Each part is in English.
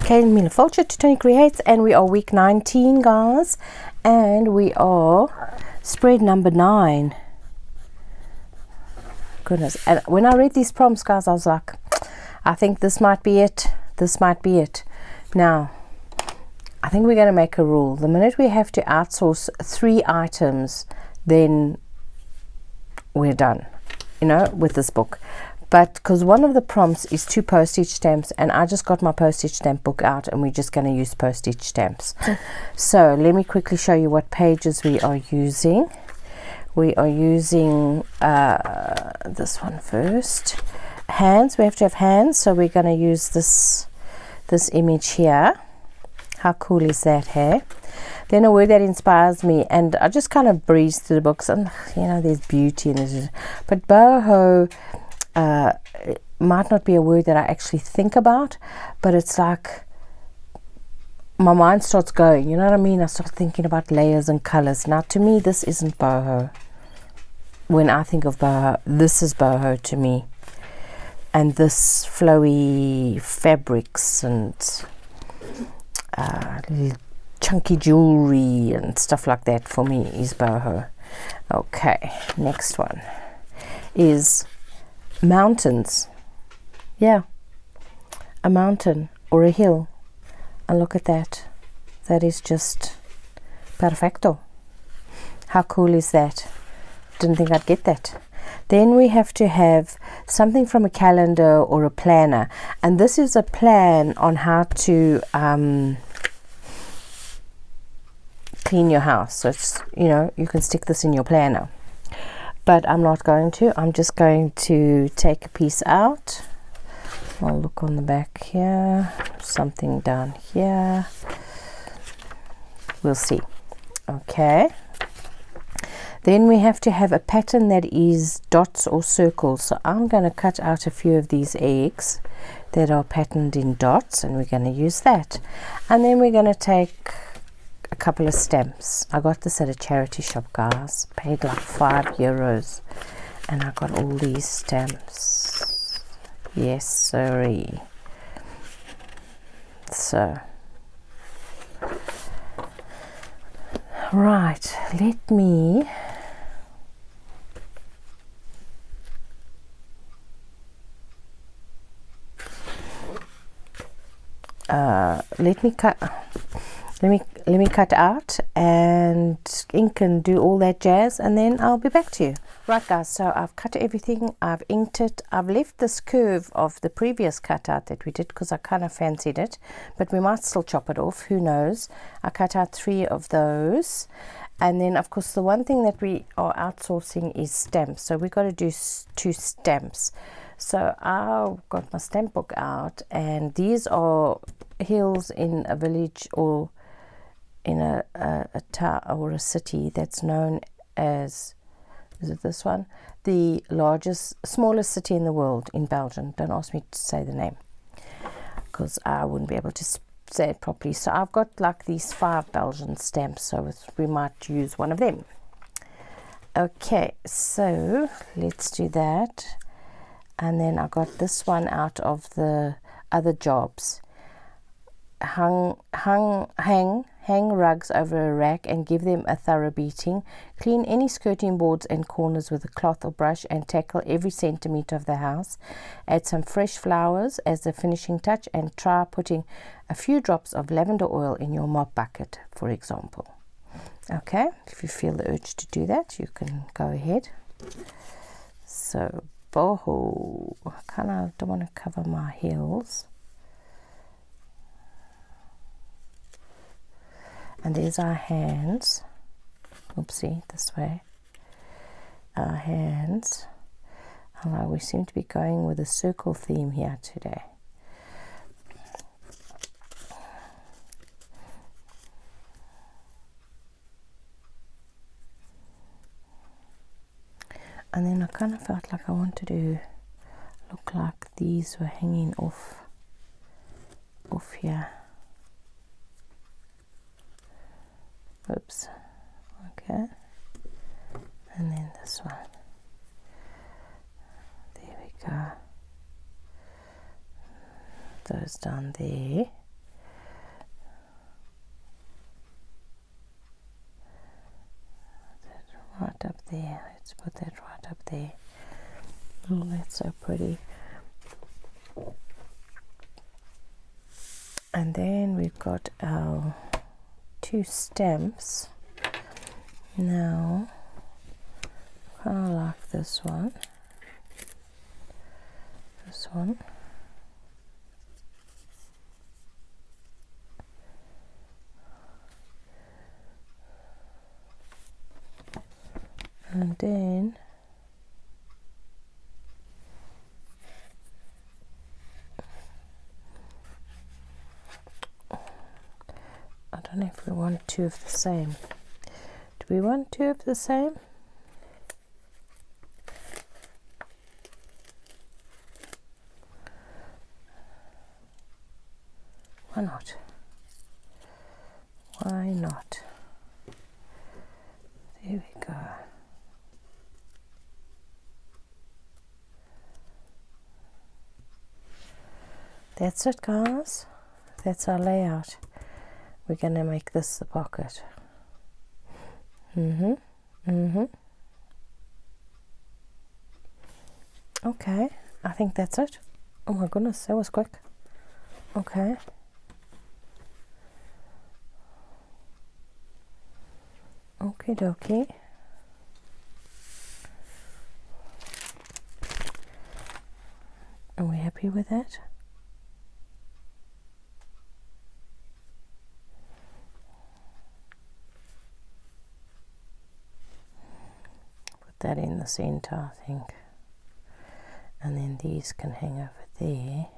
Margarete Miller Collage to Toni Creates, and we are week 19, guys, and we are spread number 9. Goodness, and when I read these prompts, guys, I was like, I think this might be it. This might be it. Now, I think we're going to make a rule. The minute we have to outsource 3 items, then we're done, you know, with this book. But because one of the prompts is 2 postage stamps, and I just got my postage stamp book out, and we're just going to use postage stamps. So let me quickly show you what pages we are using. We are using this one first. Hands, we have to have hands, so we're going to use this image here. How cool is that, hey? Then a word that inspires me, and I just kind of breeze through the books, and you know, there's beauty in it. But boho might not be a word that I actually think about, but it's like my mind starts going, you know what I mean? I start thinking about layers and colors. Now, to me, this isn't boho. When I think of boho, this is boho to me. And this flowy fabrics and chunky jewelry and stuff like that for me is boho. Okay, next one is mountains. Yeah, a mountain or a hill, and look at that. That is just perfecto. How cool is that? Didn't think I'd get that. Then we have to have something from a calendar or a planner, and this is a plan on how to clean your house. So it's, you know, you can stick this in your planner, but I'm not going to. I'm just going to take a piece out. I'll look on the back here, something down here, we'll see. Okay, then we have to have a pattern that is dots or circles. So I'm going to cut out a few of these eggs that are patterned in dots, and we're going to use that. And then we're going to take a couple of stamps. I got this at a charity shop, guys. Paid like €5, and I got all these stamps. Yes, sorry. So, right, let me let me cut out and ink and do all that jazz, and then I'll be back to you. Right, guys, so I've cut everything, I've inked it. I've left this curve of the previous cutout that we did because I kind of fancied it, but we might still chop it off, who knows. I cut out 3 of those, and then of course the one thing that we are outsourcing is stamps, so we've got to do 2 stamps. So I've got my stamp book out, and these are hills in a village or in a town or a city that's known as, is it this one? The smallest city in the world, in Belgium. Don't ask me to say the name because I wouldn't be able to say it properly. So I've got like these 5 Belgian stamps, so we might use one of them. Okay, so let's do that. And then I got this one out of the other jobs. Hang rugs over a rack and give them a thorough beating. Clean any skirting boards and corners with a cloth or brush and tackle every centimeter of the house. Add some fresh flowers as a finishing touch, and try putting a few drops of lavender oil in your mop bucket, for example. Okay, if you feel the urge to do that, you can go ahead. So boho, I kind of don't want to cover my heels. And there's our hands. Oopsie, this way. Our hands. Although we seem to be going with a circle theme here today. And then I kind of felt like I wanted to look like these were hanging off here. Oops. Okay. And then this one. There we go. Those down there. there. Let's put that right up there. Oh, that's so pretty. And then we've got our 2 stamps. Now, I kind of like this one. This one. And then I don't know if we want 2 of the same. Do we want 2 of the same? Why not? Why not? There we go. That's it, guys. That's our layout. We're going to make this the pocket. Okay, I think that's it. Oh my goodness, that was quick. Okay. Okie dokie. Are we happy with that? Put that in the center, I think. And then these can hang over there.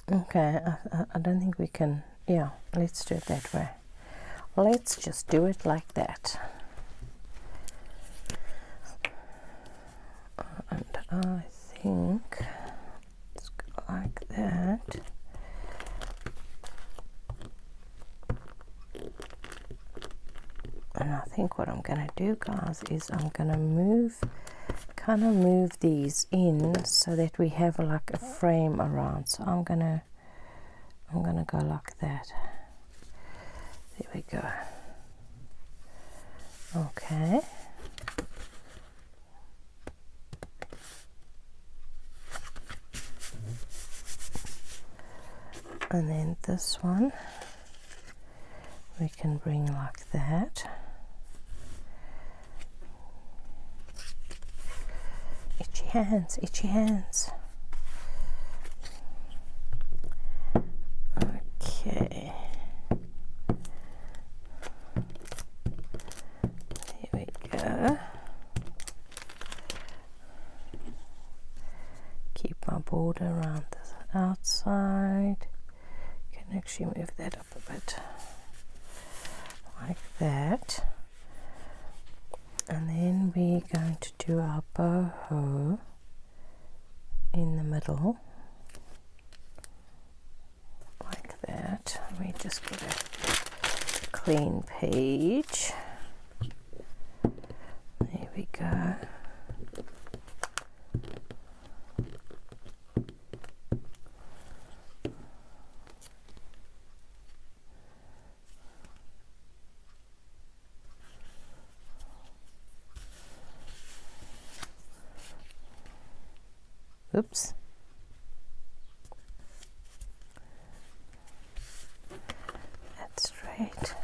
Okay, I don't think we can, yeah, let's do it that way. Let's just do it like that. And I think let's go like that. And I think what I'm going to do, guys, is I'm going to kind of move these in so that we have like a frame around. So I'm gonna go like that. There we go. Okay. And then this one we can bring like that. Itchy hands, itchy hands. Okay. There we go. Keep my border around the outside. Can actually move that up a bit. Like that. And then we're going to do our boho in the middle, like that. We just get a clean page. There we go. Oops. That's right.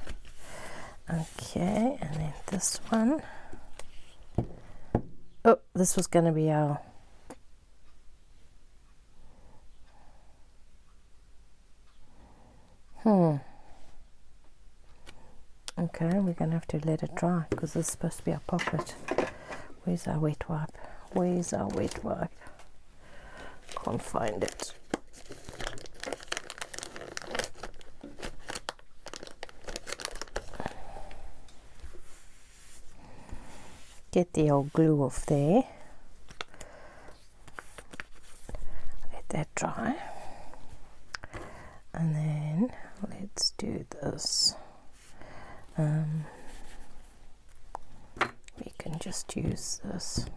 Okay, and then this one. Oh, this was going to be our Okay, we're going to have to let it dry because this is supposed to be our pocket. Where's our wet wipe? Where's our wet wipe? Can't find it. Get the old glue off there. Let that dry. And then let's do this. can just use this.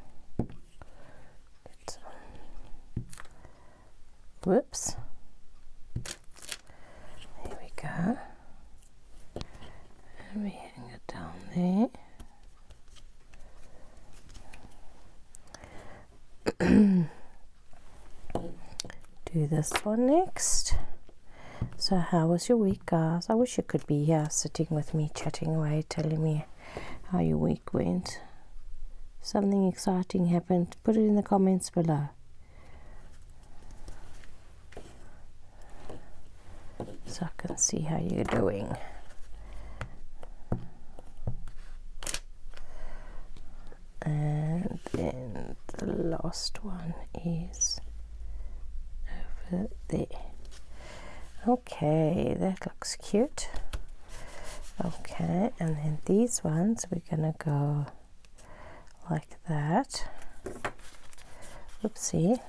Whoops. There we go. And we hang it down there. Do this one next. So how was your week, guys? I wish you could be here sitting with me, chatting away, telling me how your week went. Something exciting happened, put it in the comments below. So I can see how you're doing. And then the last one is over there. Okay, that looks cute. Okay, and then these ones we're gonna go like that. Oopsie.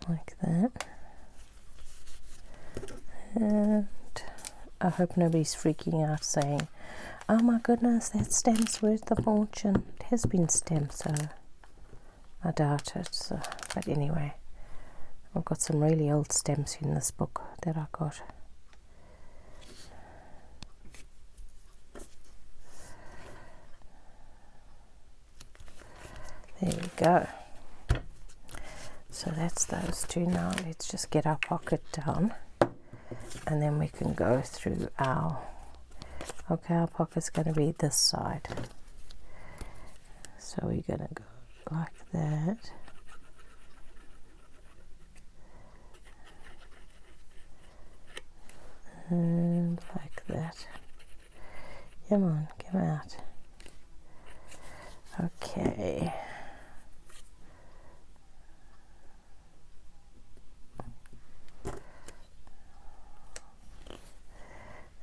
Like that. And I hope nobody's freaking out saying, oh my goodness, that stamp's worth a fortune. It has been stamped, so I doubt it. So, but anyway, I've got some really old stamps in this book that I got. There we go. So that's those two. Now let's just get our pocket down, and then we can go through our, okay, our pocket's going to be this side. So we're going to go like that. And like that. Come on, come out. Okay.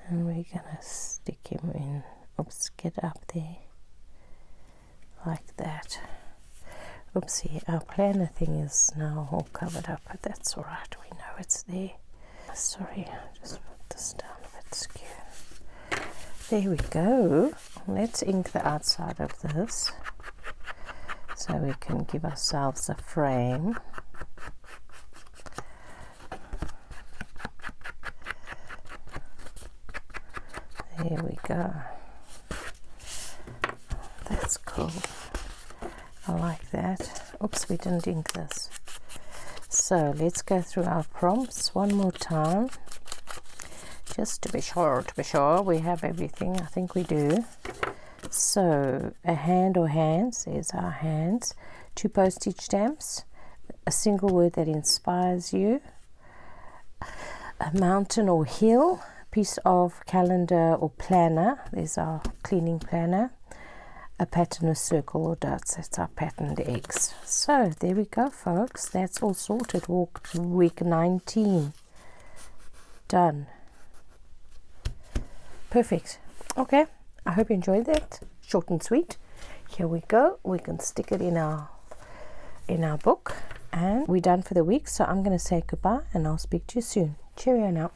And we're gonna stick him in. Oops, get up there. Like that. Oopsie, our planner thing is now all covered up, but that's alright, we know it's there. Sorry, I'll just put this down a bit skew. There we go. Let's ink the outside of this so we can give ourselves a frame. There we go. That's cool. I like that. Oops, we didn't ink this. So let's go through our prompts one more time, just to be sure we have everything. I think we do. So a hand or hands, there's our hands, 2 postage stamps, a single word that inspires you, a mountain or hill, piece of calendar or planner, there's our cleaning planner, a pattern, a circle or dots, that's our patterned eggs. So there we go, folks, that's all sorted. Week 19 done. Perfect. Okay, I hope you enjoyed that. Short and sweet. Here we go. We can stick it in our book, and we're done for the week. So I'm going to say goodbye, and I'll speak to you soon. Cheerio now.